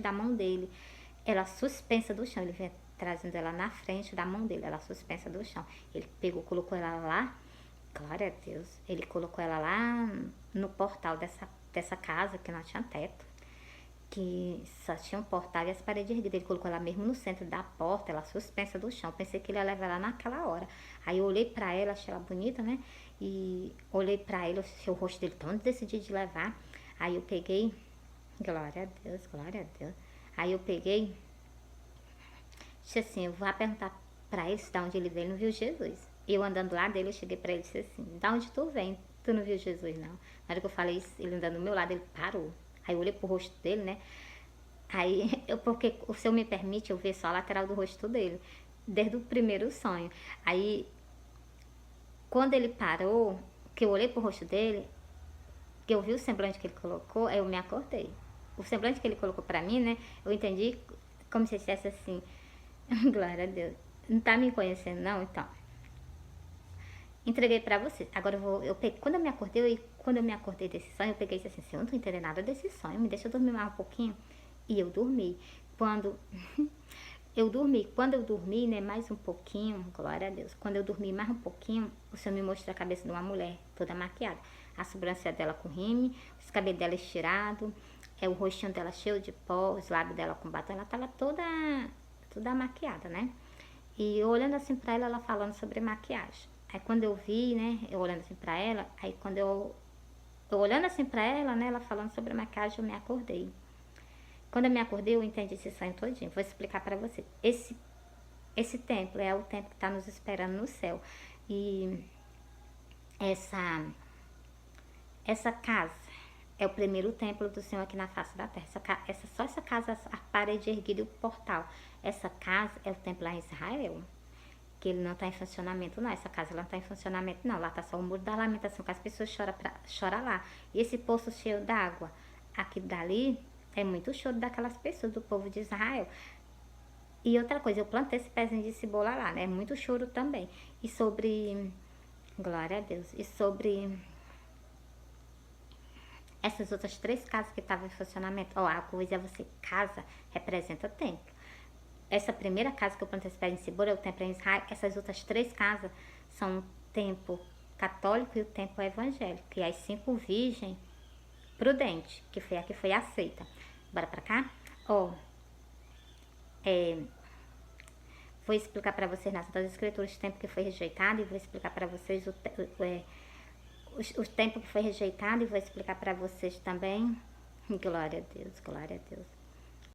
da mão dele, ela suspensa do chão, ele vem trazendo ela na frente da mão dele, ela suspensa do chão. Ele pegou, colocou ela lá, glória a Deus, ele colocou ela lá no portal dessa casa, que não tinha teto, que só tinha um portal e as paredes erguidas. Ele colocou ela mesmo no centro da porta, ela suspensa do chão. Pensei que ele ia levar ela naquela hora. Aí eu olhei pra ela, achei ela bonita, né? E olhei pra ele, achei o rosto dele tão decidido de levar. Aí eu peguei, glória a Deus, glória a Deus. Aí eu peguei, disse assim, eu vou perguntar pra ele se da onde ele veio, ele não viu Jesus. Eu andando lá dele, eu cheguei pra ele e disse assim, da onde tu vem? Tu não viu Jesus, não? Na hora que eu falei isso, ele andando do meu lado, ele parou. Aí eu olhei pro rosto dele, né? Aí, porque o Senhor me permite eu ver só a lateral do rosto dele, desde o primeiro sonho. Aí, quando ele parou, que eu olhei pro rosto dele, que eu vi o semblante que ele colocou, aí eu me acordei. O semblante que ele colocou pra mim, né? Eu entendi como se dissesse assim, glória a Deus, não tá me conhecendo não? Então, entreguei pra você. Agora eu peguei, quando eu me acordei desse sonho, eu peguei e disse assim, eu não tô entendendo nada desse sonho, me deixa eu dormir mais um pouquinho. E eu dormi. Quando quando eu dormi, né, mais um pouquinho, glória a Deus, quando eu dormi mais um pouquinho, o Senhor me mostrou a cabeça de uma mulher, toda maquiada. A sobrancelha dela com rime, os cabelos dela estirados, o rostinho dela cheio de pó, os lábios dela com batom, ela tava toda maquiada, né? E eu olhando assim pra ela, ela falando sobre maquiagem. Aí quando eu vi, né, eu olhando assim pra ela, aí quando eu olhando assim pra ela, né, ela falando sobre maquiagem, eu me acordei. Quando eu me acordei, eu entendi esse sonho todinho. Vou explicar pra você. Esse templo é o templo que tá nos esperando no céu. E essa casa é o primeiro templo do Senhor aqui na face da terra. Só essa casa, a parede erguida e o portal. Essa casa é o templo lá em Israel. Que ele não está em funcionamento, não. Essa casa não está em funcionamento, não. Lá está só o muro da lamentação, que as pessoas choram lá. E esse poço cheio d'água, aqui dali, é muito choro daquelas pessoas, do povo de Israel. E outra coisa, eu plantei esse pezinho de cebola lá, né? É muito choro também. E sobre, glória a Deus, e sobre essas outras 3 casas que estavam em funcionamento. Ó, a coisa é você, casa representa templo. Essa primeira casa que eu plantei esse pé de cebola é o templo em Israel. Essas outras 3 casas são o templo católico e o templo evangélico. E as 5 virgens prudentes, que foi a que foi aceita. Bora pra cá? Ó, vou explicar pra vocês nas das escrituras o tempo que foi rejeitado e vou explicar pra vocês o tempo que foi rejeitado e vou explicar pra vocês também. Glória a Deus, glória a Deus.